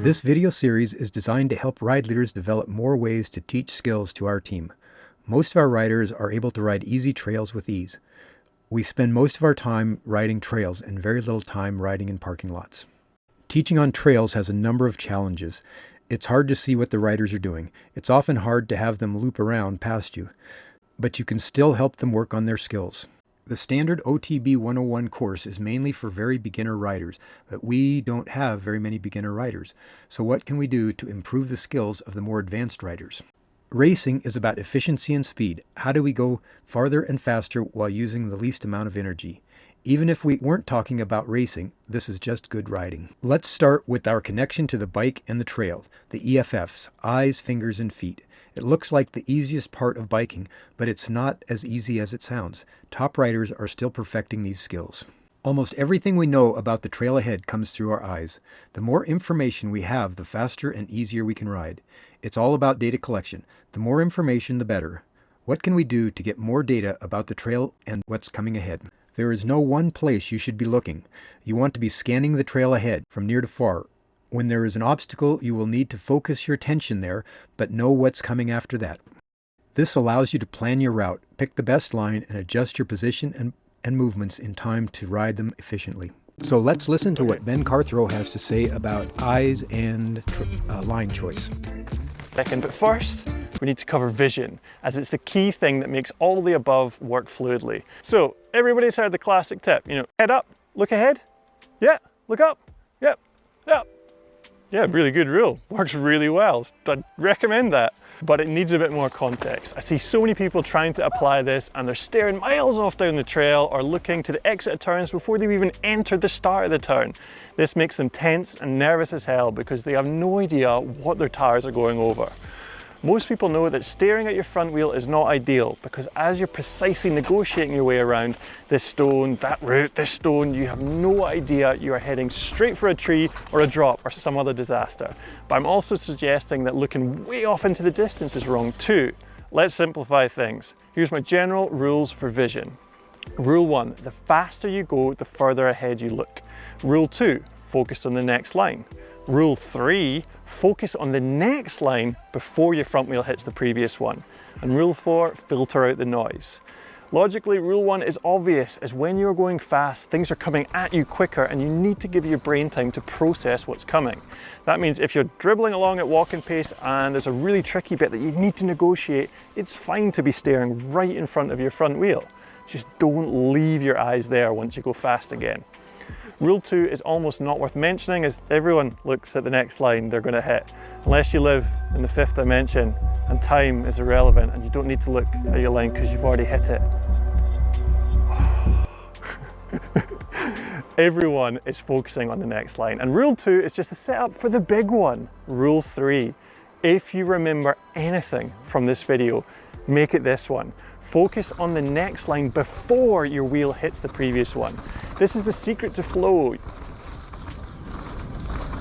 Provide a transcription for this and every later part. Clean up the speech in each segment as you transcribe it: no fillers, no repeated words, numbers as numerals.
This video series is designed to help ride leaders develop more ways to teach skills to our team. Most of our riders are able to ride easy trails with ease. We spend most of our time riding trails and very little time riding in parking lots. Teaching on trails has a number of challenges. It's hard to see what the riders are doing. It's often hard to have them loop around past you, but you can still help them work on their skills. The standard OTB 101 course is mainly for very beginner riders, but we don't have very many beginner riders. So what can we do to improve the skills of the more advanced riders? Racing is about efficiency and speed. How do we go farther and faster while using the least amount of energy? Even if we weren't talking about racing, this is just good riding. Let's start with our connection to the bike and the trail, the EFFs, eyes, fingers, and feet. It looks like the easiest part of biking, but it's not as easy as it sounds. Top riders are still perfecting these skills. Almost everything we know about the trail ahead comes through our eyes. The more information we have, the faster and easier we can ride. It's all about data collection. The more information, the better. What can we do to get more data about the trail and what's coming ahead? There is no one place you should be looking. You want to be scanning the trail ahead from near to far. When there is an obstacle, you will need to focus your attention there, but know what's coming after that. This allows you to plan your route, pick the best line, and adjust your position and movements in time to ride them efficiently. So let's listen to what Ben Carthrow has to say about eyes and line choice. But first, we need to cover vision, as it's the key thing that makes all the above work fluidly. So everybody's heard the classic tip, head up, look ahead, yeah, look up, yep, yep. Yeah, really good rule. Works really well. I'd recommend that. But it needs a bit more context. I see so many people trying to apply this and they're staring miles off down the trail or looking to the exit of turns before they've even entered the start of the turn. This makes them tense and nervous as hell because they have no idea what their tires are going over. Most people know that staring at your front wheel is not ideal because as you're precisely negotiating your way around this stone, that route, this stone, you have no idea you are heading straight for a tree or a drop or some other disaster. But I'm also suggesting that looking way off into the distance is wrong too. Let's simplify things. Here's my general rules for vision. Rule 1, the faster you go, the further ahead you look. Rule 2, focus on the next line. Rule 3, focus on the next line before your front wheel hits the previous one. And rule 4, filter out the noise. Logically, rule 1 is obvious, as when you're going fast, things are coming at you quicker and you need to give your brain time to process what's coming. That means if you're dribbling along at walking pace and there's a really tricky bit that you need to negotiate, it's fine to be staring right in front of your front wheel. Just don't leave your eyes there once you go fast again. Rule 2 is almost not worth mentioning as everyone looks at the next line they're going to hit, unless you live in the 5th dimension and time is irrelevant and you don't need to look at your line because you've already hit it. Everyone is focusing on the next line, and rule 2 is just a setup for the big one. Rule 3, if you remember anything from this video, make it this one. Focus on the next line before your wheel hits the previous one. This is the secret to flow.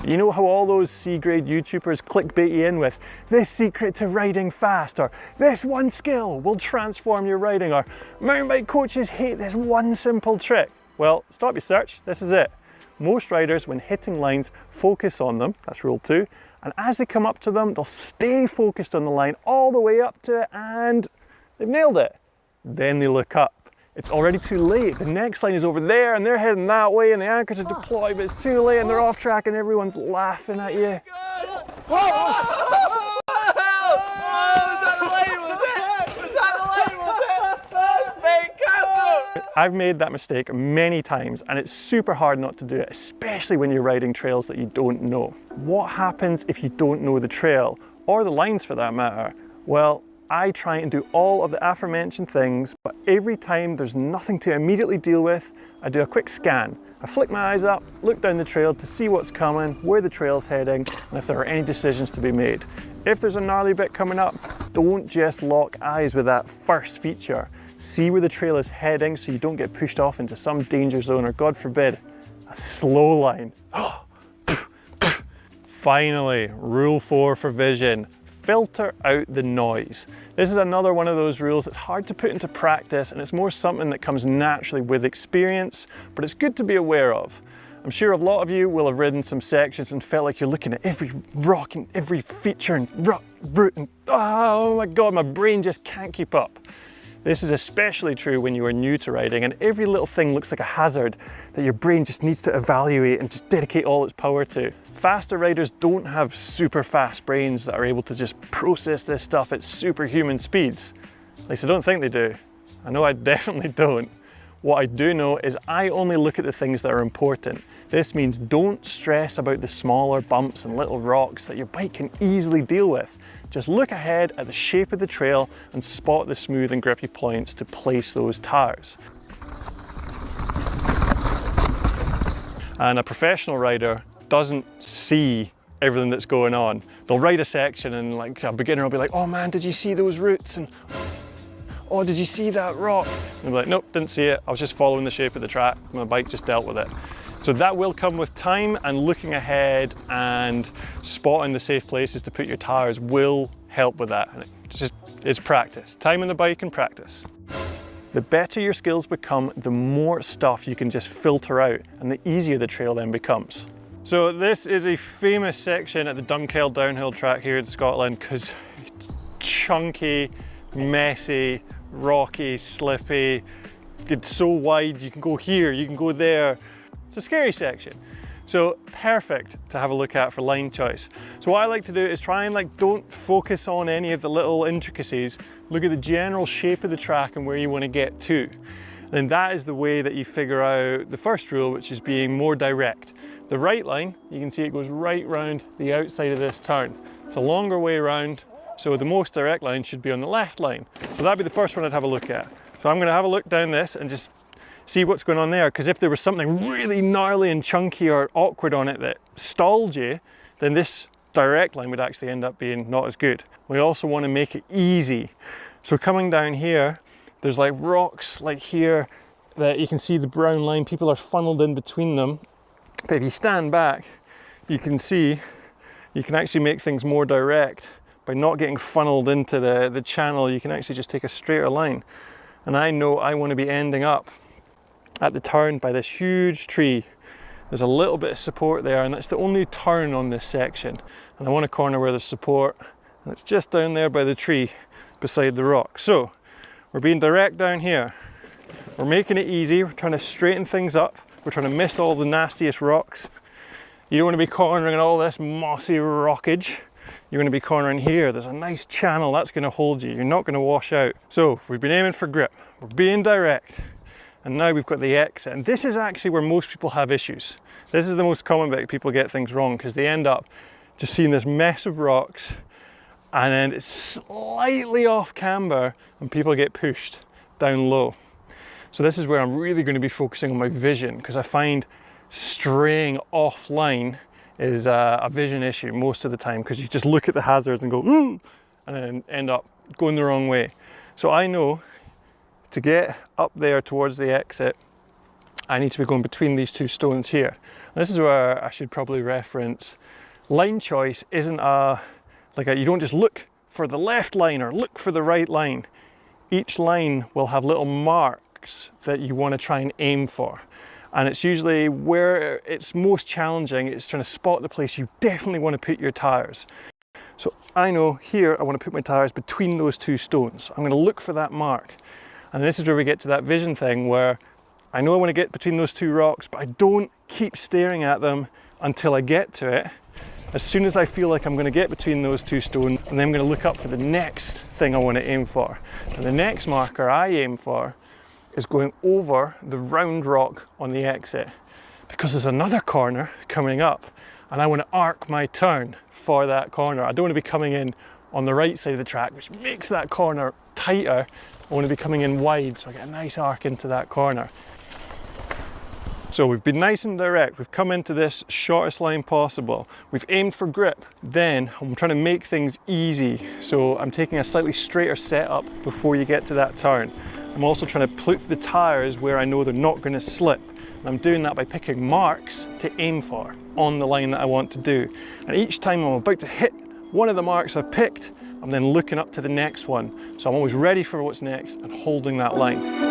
You know how all those C-grade YouTubers clickbait you in with this secret to riding fast, or this one skill will transform your riding, or mountain bike coaches hate this one simple trick? Well, stop your search, this is it. Most riders, when hitting lines, focus on them, that's rule 2, and as they come up to them, they'll stay focused on the line all the way up to it, and they've nailed it. Then they look up. It's already too late. The next line is over there and they're heading that way and the anchors are deployed, but it's too late and they're off track and everyone's laughing at you. I've made that mistake many times and it's super hard not to do it, especially when you're riding trails that you don't know. What happens if you don't know the trail, or the lines for that matter? Well, I try and do all of the aforementioned things, but every time there's nothing to immediately deal with, I do a quick scan. I flick my eyes up, look down the trail to see what's coming, where the trail's heading, and if there are any decisions to be made. If there's a gnarly bit coming up, don't just lock eyes with that first feature. See where the trail is heading so you don't get pushed off into some danger zone or, God forbid, a slow line. Finally, rule 4 for vision. Filter out the noise. This is another one of those rules that's hard to put into practice and it's more something that comes naturally with experience, but it's good to be aware of. I'm sure a lot of you will have ridden some sections and felt like you're looking at every rock and every feature and root and oh my God, my brain just can't keep up. This is especially true when you are new to riding and every little thing looks like a hazard that your brain just needs to evaluate and just dedicate all its power to. Faster riders don't have super fast brains that are able to just process this stuff at superhuman speeds. At least I don't think they do. I know I definitely don't. What I do know is I only look at the things that are important. This means don't stress about the smaller bumps and little rocks that your bike can easily deal with. Just look ahead at the shape of the trail and spot the smooth and grippy points to place those tires. And a professional rider doesn't see everything that's going on. They'll ride a section and like a beginner will be like, oh man, did you see those roots? And oh, did you see that rock? And they'll be like, nope, didn't see it. I was just following the shape of the track. My bike just dealt with it. So that will come with time, and looking ahead and spotting the safe places to put your tires will help with that. And it's practice. Time on the bike and practice. The better your skills become, the more stuff you can just filter out, and the easier the trail then becomes. So this is a famous section at the Dunkeld downhill track here in Scotland because it's chunky, messy, rocky, slippy. It's so wide, you can go here, you can go there. It's a scary section. So perfect to have a look at for line choice. So what I like to do is try and don't focus on any of the little intricacies. Look at the general shape of the track and where you want to get to. And that is the way that you figure out the first rule, which is being more direct. The right line, you can see it goes right round the outside of this turn. It's a longer way round, so the most direct line should be on the left line. So that'd be the first one I'd have a look at. So I'm going to have a look down this and just see what's going on there, because if there was something really gnarly and chunky or awkward on it that stalled you, then this direct line would actually end up being not as good. We also want to make it easy. So coming down here, there's like rocks like here that you can see the brown line, people are funneled in between them. But if you stand back, you can see you can actually make things more direct by not getting funneled into the channel. You can actually just take a straighter line. And I know I want to be ending up at the turn by this huge tree. There's a little bit of support there, and that's the only turn on this section. And I want a corner where there's support, and it's just down there by the tree beside the rock. So we're being direct down here. We're making it easy. We're trying to straighten things up. We're trying to miss all the nastiest rocks. You don't want to be cornering all this mossy rockage. You're going to be cornering here. There's a nice channel that's going to hold you. You're not going to wash out. So we've been aiming for grip. We're being direct. And now we've got the exit. And this is actually where most people have issues. This is the most common bit people get things wrong, because they end up just seeing this mess of rocks and then it's slightly off camber and people get pushed down low. So this is where I'm really going to be focusing on my vision, because I find straying offline is a vision issue most of the time, because you just look at the hazards and go, ooh, and then end up going the wrong way. So I know to get up there towards the exit, I need to be going between these two stones here. And this is where I should probably reference line choice isn't you don't just look for the left line or look for the right line. Each line will have little marks that you want to try and aim for. And it's usually where it's most challenging, it's trying to spot the place you definitely want to put your tires. So I know here I want to put my tires between those two stones. I'm going to look for that mark. And this is where we get to that vision thing where I know I want to get between those two rocks, but I don't keep staring at them until I get to it. As soon as I feel like I'm going to get between those two stones, and then I'm going to look up for the next thing I want to aim for. And the next marker I aim for is going over the round rock on the exit, because there's another corner coming up and I want to arc my turn for that corner. I don't want to be coming in on the right side of the track, which makes that corner tighter. I want to be coming in wide, so I get a nice arc into that corner. So we've been nice and direct. We've come into this shortest line possible. We've aimed for grip. Then I'm trying to make things easy. So I'm taking a slightly straighter setup before you get to that turn. I'm also trying to put the tires where I know they're not going to slip. And I'm doing that by picking marks to aim for on the line that I want to do. And each time I'm about to hit one of the marks I've picked, I'm then looking up to the next one. So I'm always ready for what's next and holding that line.